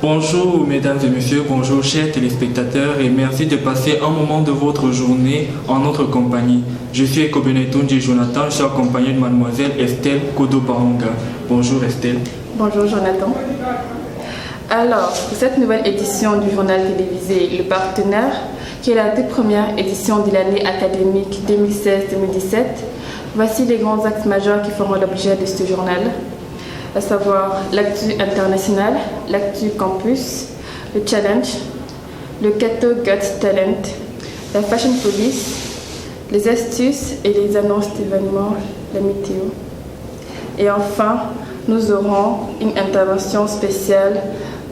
Bonjour mesdames et messieurs, bonjour chers téléspectateurs et merci de passer un moment de votre journée en notre compagnie. Je suis Ekobenetunji Jonathan, je suis accompagné de mademoiselle Estelle Kodo-Baranga. Bonjour Estelle. Bonjour Jonathan. Alors, pour cette nouvelle édition du journal télévisé Le Partenaire, qui est la toute première édition de l'année académique 2016-2017, voici les grands axes majeurs qui feront l'objet de ce journal, à savoir l'actu international, l'actu campus, le challenge, le Cato Got Talent, la fashion police, les astuces et les annonces d'événements, la météo. Et enfin, nous aurons une intervention spéciale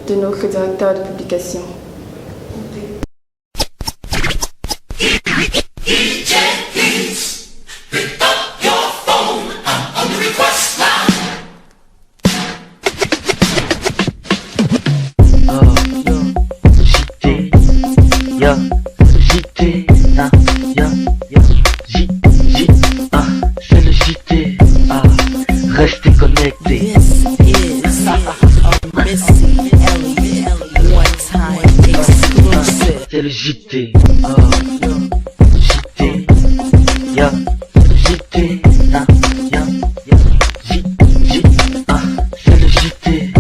de notre directeur de publication. C'est le JT, restez connectés. C'est le JT, JT, JT, c'est le JT,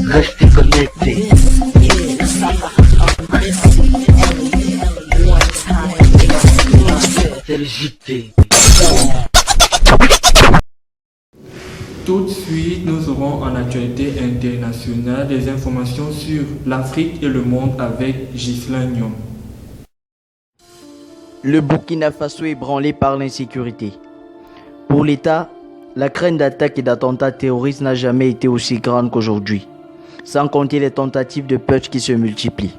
restez connectés. C'est le JT. Tout de suite, nous aurons en actualité internationale des informations sur l'Afrique et le monde avec Ghislain Nyom. Le Burkina Faso est ébranlé par l'insécurité. Pour l'État, la crainte d'attaques et d'attentats terroristes n'a jamais été aussi grande qu'aujourd'hui, sans compter les tentatives de putsch qui se multiplient.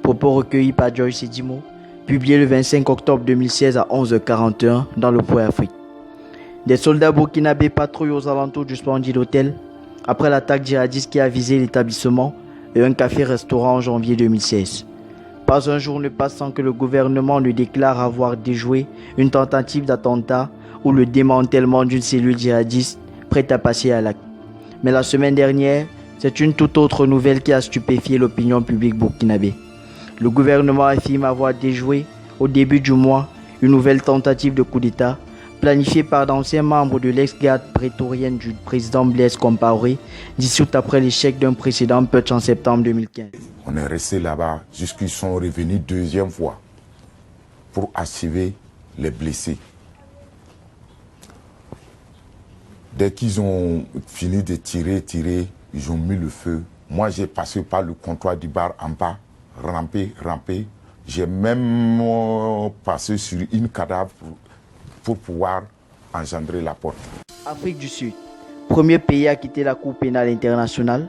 Propos recueillis par Joyce Edimo, publié le 25 octobre 2016 à 11h41 dans le Point Afrique. Des soldats burkinabés patrouillent aux alentours du Splendid Hotel après l'attaque djihadiste qui a visé l'établissement et un café-restaurant en janvier 2016. Pas un jour ne passe sans que le gouvernement ne déclare avoir déjoué une tentative d'attentat ou le démantèlement d'une cellule djihadiste prête à passer à l'acte. Mais la semaine dernière, c'est une toute autre nouvelle qui a stupéfié l'opinion publique burkinabé. Le gouvernement affirme avoir déjoué au début du mois une nouvelle tentative de coup d'État planifiée par d'anciens membres de l'ex-garde prétorienne du président Blaise Compaoré, dissoute après l'échec d'un précédent putsch en septembre 2015. On est resté là-bas jusqu'ils sont revenus deuxième fois pour archiver les blessés. Dès qu'ils ont fini de tirer, ils ont mis le feu. Moi, j'ai passé par le comptoir du bar en bas, rampé. J'ai même passé sur une cadavre pour pouvoir engendrer la porte. Afrique du Sud, premier pays à quitter la Cour pénale internationale.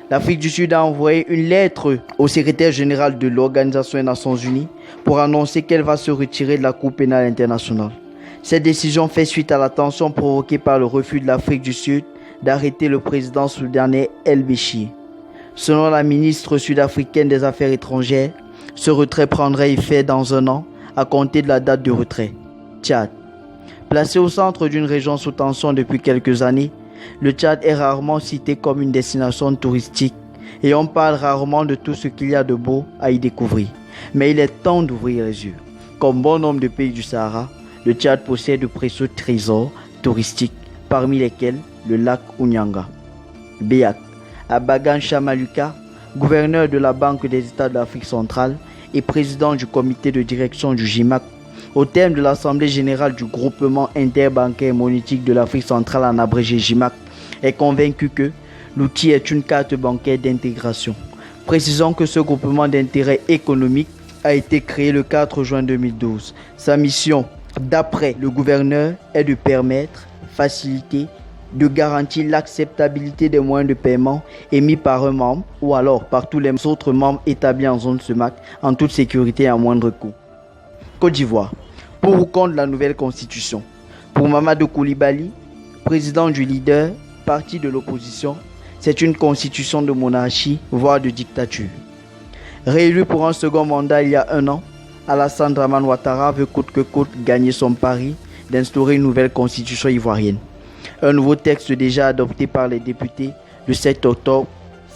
L'Afrique du Sud a envoyé une lettre au secrétaire général de l'Organisation des Nations Unies pour annoncer qu'elle va se retirer de la Cour pénale internationale. Cette décision fait suite à la tension provoquée par le refus de l'Afrique du Sud d'arrêter le président soudanais El-Béchir. Selon la ministre sud-africaine des Affaires étrangères, ce retrait prendrait effet dans un an à compter de la date de retrait. Tchad. Placé au centre d'une région sous tension depuis quelques années, le Tchad est rarement cité comme une destination touristique et on parle rarement de tout ce qu'il y a de beau à y découvrir. Mais il est temps d'ouvrir les yeux. Comme bon nombre de pays du Sahara, le Tchad possède de précieux trésors touristiques, parmi lesquels le lac Ounyanga. Béak, Abagan Chamaluka, gouverneur de la Banque des États de l'Afrique centrale et président du comité de direction du GIMAC, au terme de l'Assemblée générale du groupement interbancaire monétique de l'Afrique centrale en abrégé GIMAC, est convaincu que l'outil est une carte bancaire d'intégration. Précisons que ce groupement d'intérêt économique a été créé le 4 juin 2012. Sa mission, d'après le gouverneur, est de permettre, faciliter, de garantir l'acceptabilité des moyens de paiement émis par un membre ou alors par tous les autres membres établis en zone CEMAC en toute sécurité et à moindre coût. Côte d'Ivoire. Pour ou contre la nouvelle constitution? Pour Mamadou Koulibaly, président du leader, parti de l'opposition, c'est une constitution de monarchie, voire de dictature. Réélu pour un second mandat il y a un an, Alassane Dramane Ouattara veut coûte que coûte gagner son pari d'instaurer une nouvelle constitution ivoirienne. Un nouveau texte déjà adopté par les députés le 7 octobre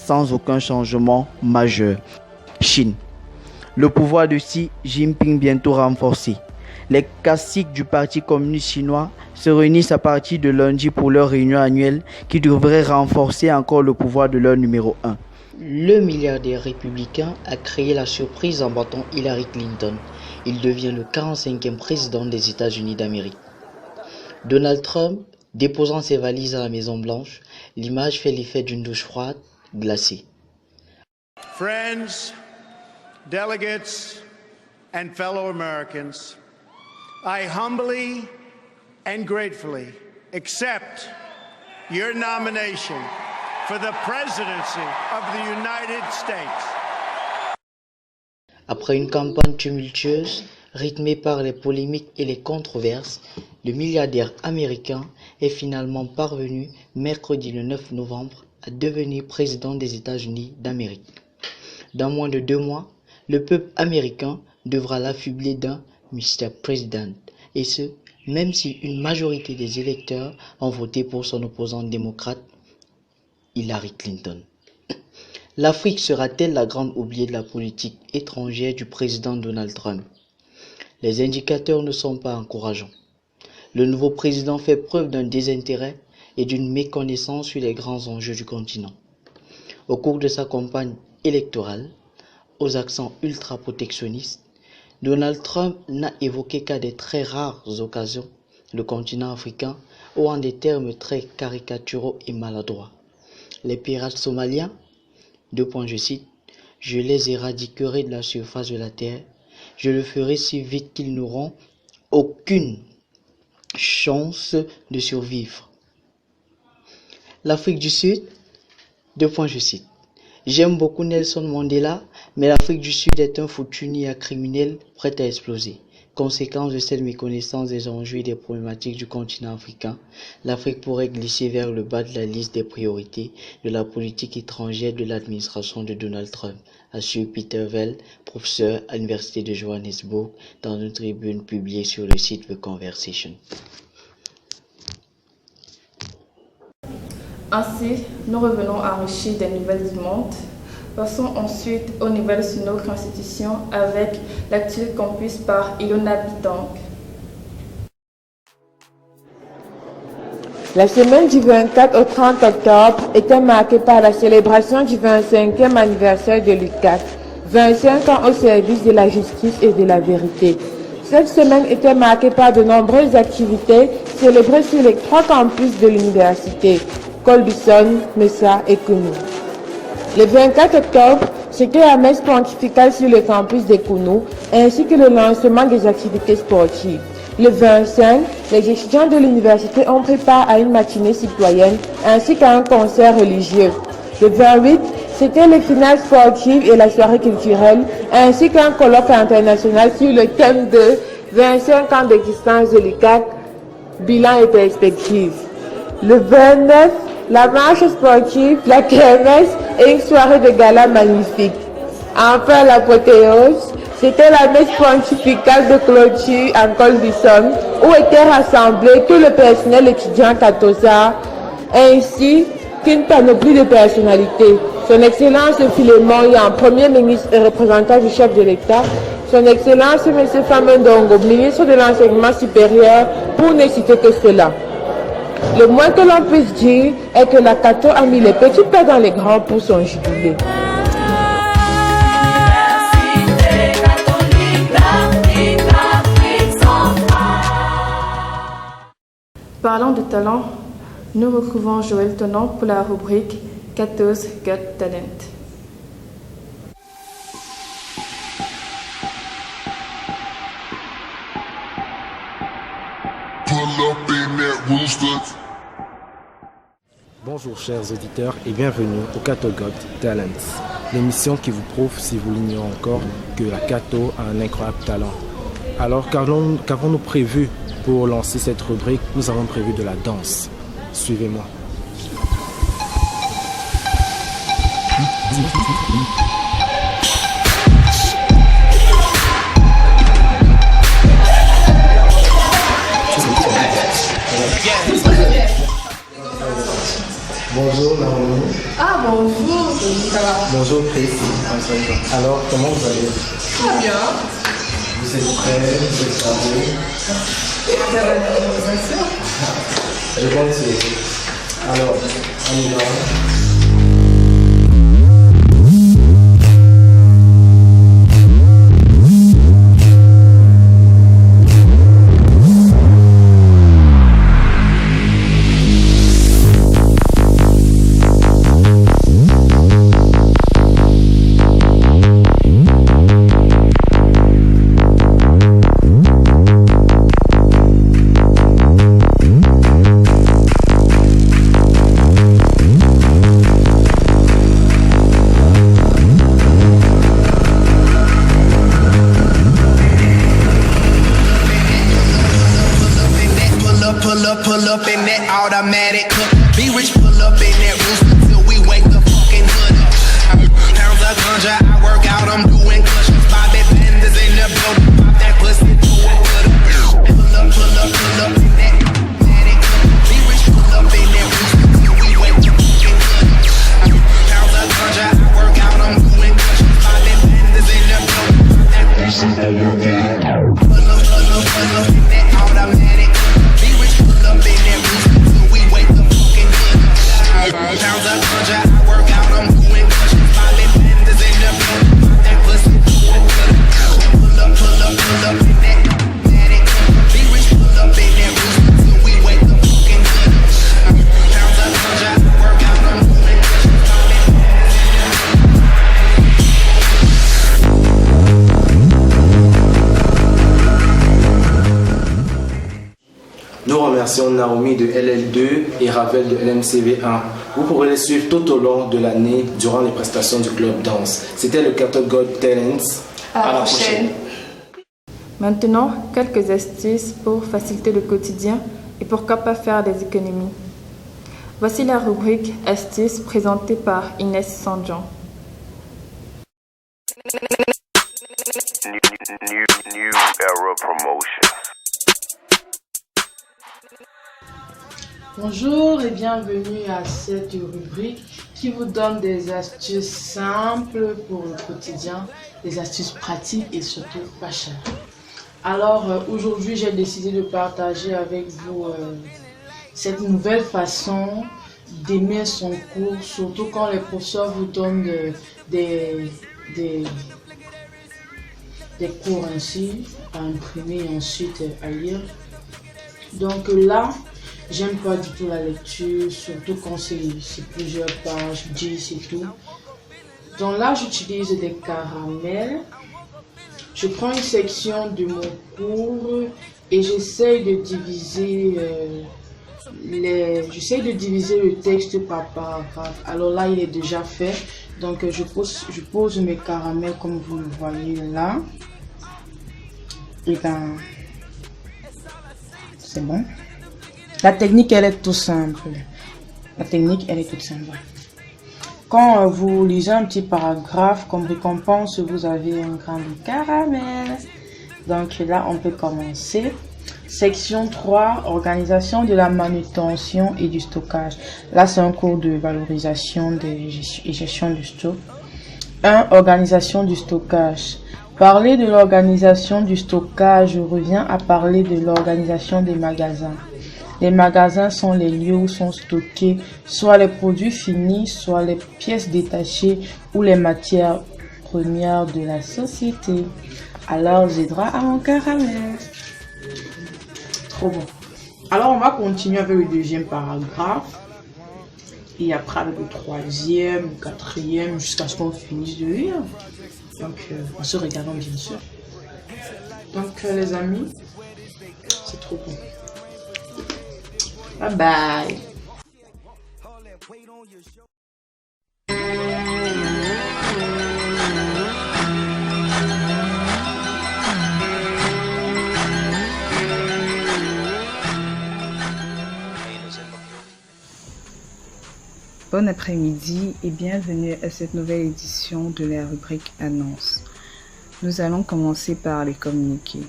sans aucun changement majeur. Chine. Le pouvoir de Xi Jinping bientôt renforcé. Les caciques du Parti communiste chinois se réunissent à partir de lundi pour leur réunion annuelle qui devrait renforcer encore le pouvoir de leur numéro 1. Le milliardaire républicain a créé la surprise en battant Hillary Clinton. Il devient le 45e président des États-Unis d'Amérique. Donald Trump déposant ses valises à la Maison-Blanche, l'image fait l'effet d'une douche froide, glacée. Friends, delegates, and fellow Americans, I humbly and gratefully accept your nomination for the presidency of the United States. Après une campagne tumultueuse, rythmée par les polémiques et les controverses, le milliardaire américain est finalement parvenu, mercredi le 9 novembre, à devenir président des États-Unis d'Amérique. Dans moins de 2 mois, le peuple américain devra l'affubler d'un Mr. President, et ce, même si une majorité des électeurs ont voté pour son opposante démocrate, Hillary Clinton. L'Afrique sera-t-elle la grande oubliée de la politique étrangère du président Donald Trump? Les indicateurs ne sont pas encourageants. Le nouveau président fait preuve d'un désintérêt et d'une méconnaissance sur les grands enjeux du continent. Au cours de sa campagne électorale, aux accents ultra-protectionnistes, Donald Trump n'a évoqué qu'à des très rares occasions le continent africain ou en des termes très caricaturaux et maladroits. Les pirates somaliens, je cite, « Je les éradiquerai de la surface de la terre. Je le ferai si vite qu'ils n'auront aucune chance de survivre. » L'Afrique du Sud, je cite, « J'aime beaucoup Nelson Mandela, mais l'Afrique du Sud est un foutu nid à criminels prêt à exploser. » Conséquence de cette méconnaissance des enjeux et des problématiques du continent africain, l'Afrique pourrait glisser vers le bas de la liste des priorités de la politique étrangère de l'administration de Donald Trump, assure Peter Vell, professeur à l'Université de Johannesburg, dans une tribune publiée sur le site The Conversation. Ainsi, nous revenons enrichis des nouvelles du monde. Passons ensuite aux nouvelles sur nos constitutions avec l'actuel campus par Ilona Bitang. La semaine du 24 au 30 octobre était marquée par la célébration du 25e anniversaire de l'UQAC, 25 ans au service de la justice et de la vérité. Cette semaine était marquée par de nombreuses activités célébrées sur les 3 campus de l'université, Colbison, Messa et Kounou. Le 24 octobre, c'était la messe pontificale sur le campus de Kounou, ainsi que le lancement des activités sportives. Le 25, les étudiants de l'université ont pris part à une matinée citoyenne, ainsi qu'à un concert religieux. Le 28, c'était les finales sportives et la soirée culturelle, ainsi qu'un colloque international sur le thème de 25 ans d'existence de l'UQAC, bilan et perspectives. Le 29, la marche sportive, la kermesse et une soirée de gala magnifique. Enfin, l'apothéose, c'était la messe pontificale de clôture en col du Somme, où était rassemblé tout le personnel étudiant Katosa, ainsi qu'une panoplie de personnalités. Son Excellence Philémon Yan, Premier ministre et représentant du chef de l'État, Son Excellence M. Famendongo, ministre de l'Enseignement supérieur, pour ne citer que cela. Le moins que l'on puisse dire est que la Cato a mis les petits pas dans les grands pour son jubilé. Parlant de talent, nous retrouvons Joël Tonon pour la rubrique 14 Got Talent. Bonjour chers auditeurs et bienvenue au Cato Got Talent, l'émission qui vous prouve, si vous l'ignorez encore, que la Cato a un incroyable talent. Alors qu'avons-nous prévu pour lancer cette rubrique? Nous avons prévu de la danse. Suivez-moi. Bonjour Naomi. Ah bonjour, ça va? Bonjour Chris. Alors, comment vous allez? Très bien. Vous êtes prêts? Vous êtes chargés? Je compte sur vous. Alors, on y va. Pull up in that automatic. Be rich, pull up in that roof until we wake the fucking hood up. Pounds of ganja, I work out, I'm doing cushions. Bobby Benders in the building, pop that pussy, do it to the pull up in that automatic. Be rich, pull up in that roof until we wake the fucking hood up. Pounds of ganja, I work out, I'm doing cushions. Bobby Benders in the building, pop that pussy, do it to the pull up in that automatic. Up in that roof until we wake the fucking hood up. Pounds of ganja, I work out, I'm doing cushions. Bobby Benders in the building, pop that pussy, do it to the pull up in that automatic. Be rich, pull up in that roof until we wake the fucking hood up. Pounds of ganja, I work out, I'm doing cushions. Bobby Benders in the Nous remercions Naomi de LL2 et Ravel de LMCV1. Vous pourrez les suivre tout au long de l'année durant les prestations du club danse. C'était le Cato Got Talents. À la prochaine. Maintenant, quelques astuces pour faciliter le quotidien et pourquoi pas faire des économies. Voici la rubrique astuces présentée par Inès Sanjan. New era promotion. Bonjour et bienvenue à cette rubrique qui vous donne des astuces simples pour le quotidien, des astuces pratiques et surtout pas chères. Alors aujourd'hui j'ai décidé de partager avec vous cette nouvelle façon d'aimer son cours, surtout quand les professeurs vous donnent des cours ainsi à imprimer et ensuite à lire. Donc là, j'aime pas du tout la lecture, surtout quand c'est plusieurs pages, 10 et tout. Donc là, j'utilise des caramels. Je prends une section de mon cours et j'essaye de diviser le texte par paragraphe. Alors là, il est déjà fait. Donc je pose mes caramels comme vous le voyez là. Et ben, c'est bon. La technique, elle est tout simple. Quand vous lisez un petit paragraphe, comme récompense, vous avez un grain de caramel. Donc là, on peut commencer. Section 3, organisation de la manutention et du stockage. Là, c'est un cours de valorisation et gestion du stock. 1. Organisation du stockage. Parler de l'organisation du stockage revient à parler de l'organisation des magasins. Les magasins sont les lieux où sont stockés soit les produits finis, soit les pièces détachées ou les matières premières de la société. Alors, j'ai droit à mon caramel. Trop bon. Alors, on va continuer avec le deuxième paragraphe. Et après, avec le troisième, le quatrième, jusqu'à ce qu'on finisse de lire. Donc, en se regardant, bien sûr. Donc, les amis, c'est trop bon. Bye bye. Bon après-midi et bienvenue à cette nouvelle édition de la rubrique Annonce. Nous allons commencer par les communiqués.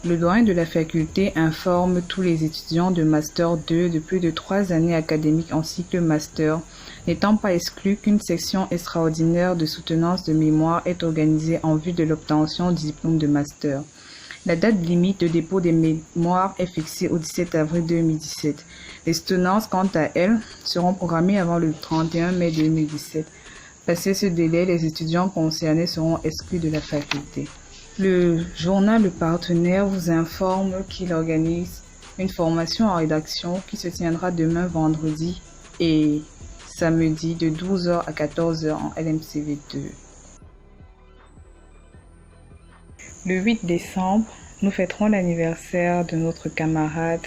Le doyen de la faculté informe tous les étudiants de Master 2 de plus de 3 années académiques en cycle Master, n'étant pas exclu qu'une section extraordinaire de soutenance de mémoire est organisée en vue de l'obtention du diplôme de Master. La date limite de dépôt des mémoires est fixée au 17 avril 2017. Les soutenances, quant à elles, seront programmées avant le 31 mai 2017. Passé ce délai, les étudiants concernés seront exclus de la faculté. Le journal Le Partenaire vous informe qu'il organise une formation en rédaction qui se tiendra demain vendredi et samedi de 12h à 14h en LMCV 2. Le 8 décembre, nous fêterons l'anniversaire de notre camarade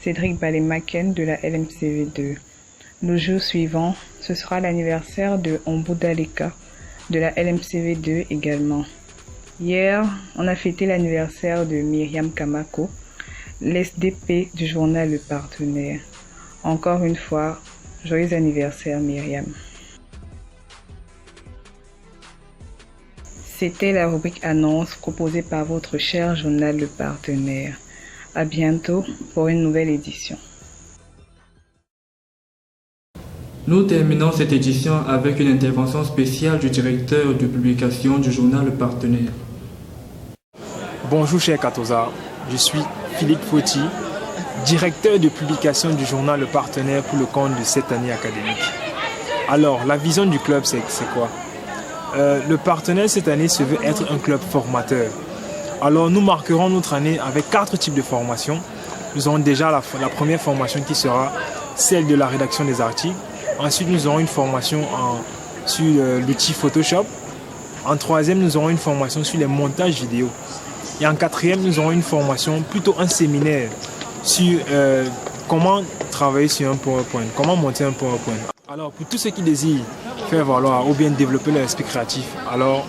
Cédric Balemaken de la LMCV 2. Le jour suivant, ce sera l'anniversaire de Ombudaleka de la LMCV 2 également. Hier, on a fêté l'anniversaire de Myriam Kamako, l'SDP du journal Le Partenaire. Encore une fois, joyeux anniversaire Myriam. C'était la rubrique annonce proposée par votre cher journal Le Partenaire. À bientôt pour une nouvelle édition. Nous terminons cette édition avec une intervention spéciale du directeur de publication du journal Le Partenaire. Bonjour chers Katosa, je suis Philippe Foti, directeur de publication du journal Le Partenaire pour le compte de cette année académique. Alors, la vision du club, c'est quoi? Le Partenaire cette année se veut être un club formateur. Alors, nous marquerons notre année avec 4 types de formations. Nous aurons déjà la première formation qui sera celle de la rédaction des articles. Ensuite, nous aurons une formation sur l'outil Photoshop. En troisième, nous aurons une formation sur les montages vidéo. Et en quatrième, nous aurons une formation, plutôt un séminaire, sur comment travailler sur un PowerPoint, comment monter un PowerPoint. Alors, pour tous ceux qui désirent faire valoir ou bien développer leur esprit créatif, alors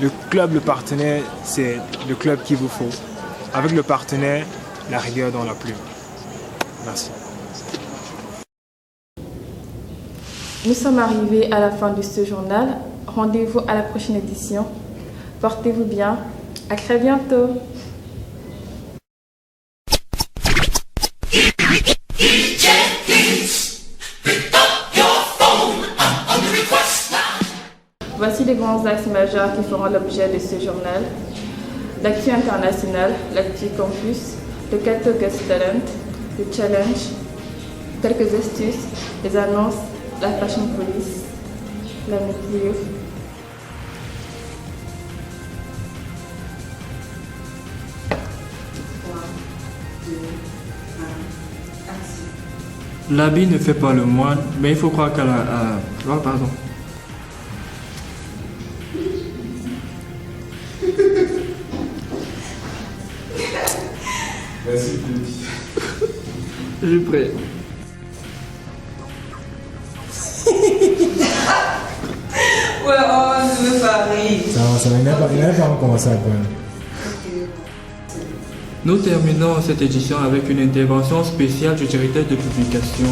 le club Le Partenaire, c'est le club qu'il vous faut. Avec Le Partenaire, la rigueur dans la plume. Merci. Nous sommes arrivés à la fin de ce journal. Rendez-vous à la prochaine édition. Portez-vous bien. À très bientôt. Voici les grands axes majeurs qui feront l'objet de ce journal. L'actu internationale, l'actu campus, le Cato Guest Talent, le challenge, quelques astuces, les annonces, la fashion police, la météo. L'habit ne fait pas le moine, mais il faut croire qu'à la... Oh, pardon. Merci. Je suis prêt. Ouais, oh, je veux pas rire. Ça va, il n'a pas commencé à quoi. Nous terminons cette édition avec une intervention spéciale du directeur de publication.